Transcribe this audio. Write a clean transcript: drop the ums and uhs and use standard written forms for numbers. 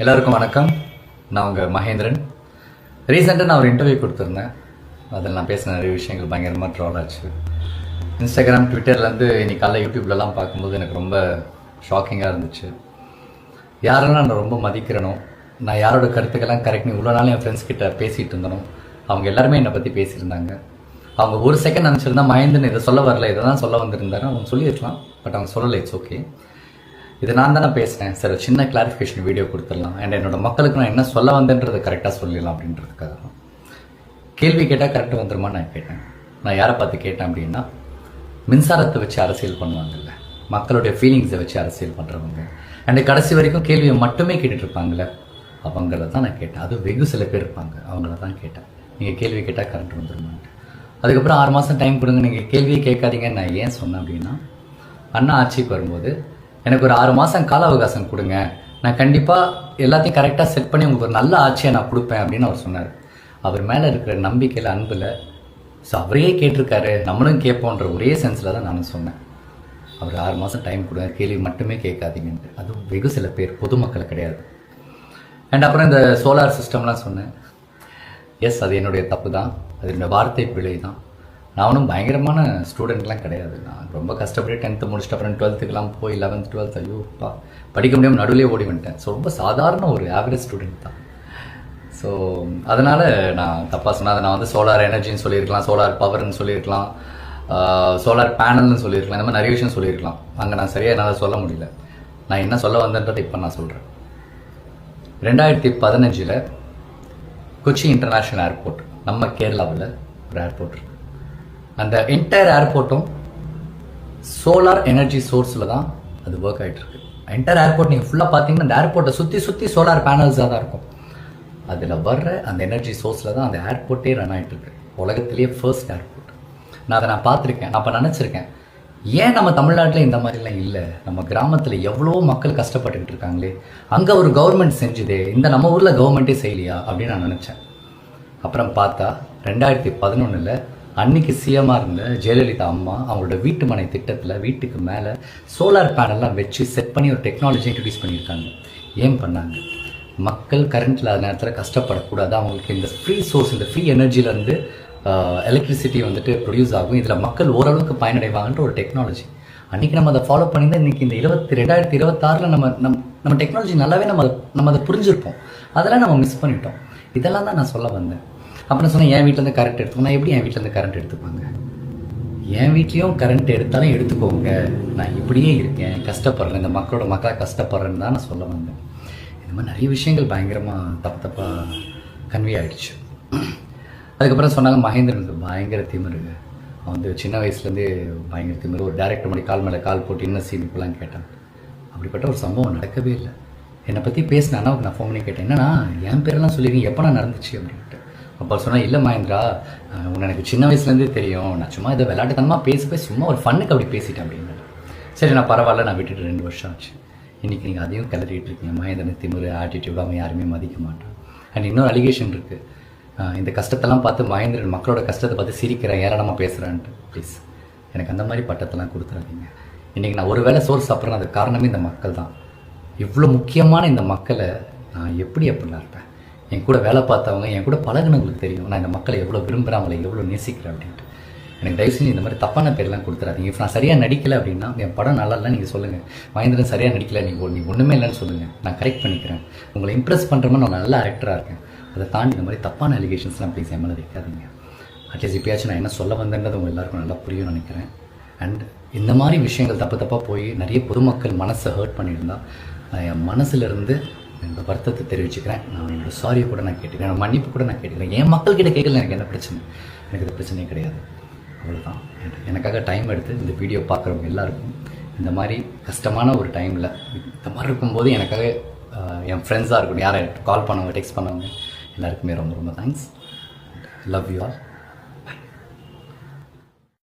எல்லாருக்கும் வணக்கம். நான் உங்கள் மகேந்திரன். ரீசெண்டாக நான் ஒரு இன்டர்வியூ கொடுத்துருந்தேன். அதில் நான் பேசின நிறைய விஷயங்கள் பயங்கரமாக ட்ரால் ஆச்சு. இன்ஸ்டாகிராம், ட்விட்டர்லேருந்து இன்னைக்கு காலைல யூடியூப்லலாம் பார்க்கும்போது எனக்கு ரொம்ப ஷாக்கிங்காக இருந்துச்சு. யாரெல்லாம் நான் ரொம்ப மதிக்கிறனோ, நான் யாரோட கருத்துக்கெல்லாம் கரெக்ட்னு இவ்வளோ நாள் என் ஃப்ரெண்ட்ஸ் கிட்ட பேசிகிட்டு இருந்தனோ, அவங்க எல்லாருமே என்னை பற்றி பேசியிருந்தாங்க. அவங்க ஒரு செகண்ட் நினச்சிருந்தா மகேந்திரன் இதை சொல்ல வரல, இதை தான் சொல்ல வந்திருந்தாரு அவங்க சொல்லியிருக்கலாம். பட் அவங்க சொல்லலை. It's okay. இதை நான் தானே பேசினேன் சார், சின்ன கிளாரிஃபிகேஷன் வீடியோ கொடுத்துடலாம். அண்ட் என்னோட மக்களுக்கு நான் என்ன சொல்ல வந்தேன்றதை கரெக்டாக சொல்லிடலாம் அப்படின்றதுக்காக தான். கேள்வி கேட்டால் கரெக்டாக வந்துருமா நான் கேட்டேன். நான் யாரை பார்த்து கேட்டேன் அப்படின்னா, மின்சாரத்தை வச்சு அரசியல் பண்ணுவாங்கல்ல, மக்களுடைய ஃபீலிங்ஸை வச்சு அரசியல் பண்ணுறவங்க, அண்ட் கடைசி வரைக்கும் கேள்வியை மட்டுமே கேட்டுட்டு இருப்பாங்களே, அவங்கள தான் நான் கேட்டேன். அது வெகு சில பேர் இருப்பாங்க, அவங்கள தான் கேட்டேன். நீங்கள் கேள்வி கேட்டால் கரெக்ட் வந்துருமான்ட்டு. அதுக்கப்புறம் 6 மாதம் டைம் கொடுங்க, நீங்கள் கேள்வியே கேட்காதீங்கன்னு நான் ஏன் சொன்னேன் அப்படின்னா, அண்ணா ஆட்சிக்கு வரும்போது எனக்கு ஒரு 6 மாதம் கால அவகாசம் கொடுங்க, நான் கண்டிப்பாக எல்லாத்தையும் கரெக்டாக செட் பண்ணி உங்களுக்கு ஒரு நல்ல ஆட்சியை நான் கொடுப்பேன் அப்படின்னு அவர் சொன்னார். அவர் மேலே இருக்கிற நம்பிக்கையில், அன்பில், ஸோ அவரையே கேட்டிருக்காரு, நம்மளும் கேட்போன்ற ஒரே சென்ஸில் தான் நானும் சொன்னேன். அவர் 6 மாதம் டைம் கொடுங்க, கேள்வி மட்டுமே கேட்காதீங்கன்ட்டு. அதுவும் வெகு சில பேர், பொதுமக்கள் கிடையாது. அண்ட் அப்புறம் இந்த சோலார் சிஸ்டம்லாம் சொன்னேன். எஸ், அது என்னுடைய தப்பு தான், அது என்னோடய வார்த்தை பிழை தான். நான் ஒன்றும் பயங்கரமான ஸ்டூடெண்ட்லாம் கிடையாது. நான் ரொம்ப கஷ்டப்பட்டு 10th முடிச்சுட்டு அப்புறம் 12th போய் 11th 12th ஐயோப்பா படிக்க முடியாமல் நடுவிலே ஓடி வந்துட்டேன். ஸோ ரொம்ப சாதாரண ஒரு ஆவரேஜ் ஸ்டூடெண்ட் தான். ஸோ அதனால் நான் தப்பாக சொன்னேன். அதை நான் வந்து சோலார் எனர்ஜின்னு சொல்லியிருக்கலாம், சோலார் பவர்னு சொல்லியிருக்கலாம், சோலார் பேனல்னு சொல்லியிருக்கலாம், இந்த மாதிரி நிறைய விஷயம் சொல்லியிருக்கலாம். அங்கே நான் சரியாக என்னால் சொல்ல முடியல. நான் என்ன சொல்ல வந்தேன்றதை இப்போ நான் சொல்கிறேன். 2015 கொச்சி இன்டர்நேஷ்னல் ஏர்போர்ட், நம்ம கேரளாவில் ஒரு ஏர்போர்ட் இருக்குது. அந்த என்டையர் ஏர்போர்ட்டும் சோலார் எனர்ஜி சோர்ஸில் தான் அது ஒர்க் ஆகிட்டு இருக்கு. என்டையர் ஏர்போர்ட் நீங்கள் ஃபுல்லாக பார்த்தீங்கன்னா அந்த ஏர்போர்ட்டை சுற்றி சோலார் பேனல்ஸாக தான் இருக்கும். அதில் வர்ற அந்த எனர்ஜி சோர்ஸில் தான் அந்த ஏர்போர்ட்டே ரன் ஆகிட்டு இருக்கு. உலகத்திலேயே ஃபர்ஸ்ட் ஏர்போர்ட். நான் அதை நினச்சிருக்கேன். அப்போ நினச்சிருக்கேன், ஏன் நம்ம தமிழ்நாட்டில் இந்த மாதிரிலாம் இல்லை, நம்ம கிராமத்தில் எவ்வளோ மக்கள் கஷ்டப்பட்டுக்கிட்டு இருக்காங்களே, அங்கே ஒரு கவர்மெண்ட் செஞ்சுதே, இந்த நம்ம ஊரில் கவர்மெண்ட்டே செய்யலையா அப்படின்னு நான் நினச்சேன். அப்புறம் பார்த்தா 2011 அன்னைக்கு சிஎம்மாக இருந்த ஜெயலலிதா அம்மா அவங்களோட வீட்டு மனை திட்டத்தில் வீட்டுக்கு மேலே சோலார் பேனல்லாம் வச்சு செட் பண்ணி ஒரு டெக்னாலஜி இன்ட்ரடியூஸ் பண்ணியிருக்காங்க. ஏன் பண்ணாங்க? மக்கள் கரண்ட் இல்லாத நேரத்தில் கஷ்டப்படக்கூடாது, அவங்களுக்கு இந்த ஃப்ரீ சோர்ஸ், இந்த ஃப்ரீ எனர்ஜிலேருந்து எலக்ட்ரிசிட்டி வந்துட்டு ப்ரொடியூஸ் ஆகும், இதில் மக்கள் ஓரளவுக்கு பயனடைவாங்கன்ற ஒரு டெக்னாலஜி. அன்றைக்கி நம்ம அதை ஃபாலோ பண்ணி தான் இன்றைக்கி இந்த 2026 நம்ம டெக்னாலஜி நல்லாவே நம்ம அதை புரிஞ்சிருப்போம். அதெல்லாம் நம்ம மிஸ் பண்ணிட்டோம். இதெல்லாம் தான் நான் சொல்ல வந்தேன். அப்புறம் சொன்னேன், என் வீட்டிலேருந்து கரண்ட் எடுத்துக்கணும். நான் எப்படி என் வீட்டிலேருந்து கரண்ட் எடுத்துப்பாங்க? என் வீட்லேயும் கரண்ட் எடுத்தாலும் எடுத்துக்கோங்க, நான் இப்படியே இருக்கேன், கஷ்டப்படுறேன், இந்த மக்களாக கஷ்டப்படுறேன்னு தான் நான் சொல்ல வந்தேன். இந்த மாதிரி நிறைய விஷயங்கள் பயங்கரமாக தப்பாக கன்வே ஆகிடுச்சு. அதுக்கப்புறம் சொன்னாங்க, மகேந்திரனுக்கு பயங்கர திமிரு, அவன் வந்து சின்ன வயசுலேருந்தே பயங்கர திமிரு, ஒரு டேரக்டர் மாதிரி கால் மேலே கால் போட்டு இன்னும் சீனிப்பெல்லாம் கேட்டான். அப்படிப்பட்ட ஒரு சம்பவம் நடக்கவே இல்லை. என்னை பற்றி பேசின அண்ணாவுக்கு நான் ஃபோன் பண்ணி கேட்டேன், என்னன்னா என் பேரெல்லாம் சொல்லியிருக்கீங்க, எப்போ நான் நடந்துச்சு அப்படின்ட்டு. அப்போ சொன்னால், இல்லை மகேந்திரா, உன்னை எனக்கு சின்ன வயசுலேருந்தே தெரியும், நான் சும்மா இதை விளையாட்டுத்தனமாக பேசி சும்மா ஒரு ஃபன்னுக்கு அப்படி பேசிட்டேன் அப்படின்னு. சரி, நான் பரவாயில்ல, நான் விட்டுட்டு 2 வருஷம் ஆச்சு. இன்றைக்கி நீங்கள் அதையும் கிளறிட்டு இருக்கீங்க. மகேந்திரன் திமிரு, ஆட்டிடியூட், அவன் யாருமே மதிக்க மாட்டான். அண்ட் இன்னொரு அலிகேஷன் இருக்குது, இந்த கஷ்டத்தெல்லாம் பார்த்து மகேந்திரன் மக்களோட கஷ்டத்தை பார்த்து சிரிக்கிறேன், ஏராளமாக பேசுகிறான்ட்டு. ப்ளீஸ் எனக்கு அந்த மாதிரி பட்டத்தெல்லாம் கொடுத்துறாதீங்க. இன்றைக்கி நான் ஒரு வேளை சோறு சாப்பிட்றேன், அதுக்கு காரணமே இந்த மக்கள் தான். இவ்வளோ முக்கியமான இந்த மக்களை நான் எப்படிலாம் இருப்பேன்? என் கூட வேலை பார்த்தவங்க, என் கூட பழகுனவங்களுக்கு தெரியும் நான் இந்த மக்களை எவ்வளோ விரும்புகிறேன், அவங்களை எவ்வளோ நேசிக்கிறேன் அப்படின்ட்டு. எனக்கு தயவு செஞ்சு இந்த மாதிரி தப்பான பேர்லாம் கொடுத்துறாதீங்க. இப்போ நான் சரியாக நடிக்கலை அப்படின்னா, என் படம் நல்லா இல்லை நீங்கள் சொல்லுங்கள், மகேந்திரன் சரியாக நடிக்கலை, நீ ஒன்றுமே இல்லைன்னு சொல்லுங்கள், நான் கரெக்ட் பண்ணிக்கிறேன். உங்களை இம்ப்ரெஸ் பண்ணுற மாதிரி நான் நல்ல ஆக்டராக இருக்கேன். அதை தாண்டி இந்த மாதிரி தப்பான அலிகேஷன்ஸ்லாம் ப்ளீஸ் என் மேலே வைக்காதீங்க. அட்லீஸ்ட் இப்போயாச்சும் நான் என்ன சொல்ல வந்தேன்றது உங்கள் எல்லாருக்கும் நல்லா புரியும் நினைக்கிறேன். அண்ட் இந்த மாதிரி விஷயங்கள் தப்பாக போய் நிறைய பொதுமக்கள் மனசை ஹர்ட் பண்ணியிருந்தால் என் மனசுலேருந்து என்னோடய வருத்தத்தை தெரிவிச்சுக்கிறேன். நான் என்னோடய சாரியை கூட நான் கேட்டுக்கிறேன், என்னோட மன்னிப்பு கூட நான் கேட்டுக்கிறேன். என் மக்கள்கிட்ட கேட்கல, எனக்கு என்ன பிரச்சனை? எனக்கு இது பிரச்சனையே கிடையாது. அவ்வளோதான். எனக்காக டைம் எடுத்து இந்த வீடியோ பார்க்குறவங்க எல்லாருக்கும், இந்த மாதிரி கஷ்டமான ஒரு டைமில் இந்த மாதிரி இருக்கும்போது எனக்காக என் ஃப்ரெண்ட்ஸாக இருக்கட்டும், யாரை கால் பண்ணவங்க, டெக்ஸ்ட் பண்ணவங்க எல்லாருக்குமே ரொம்ப ரொம்ப தேங்க்ஸ். Love you all.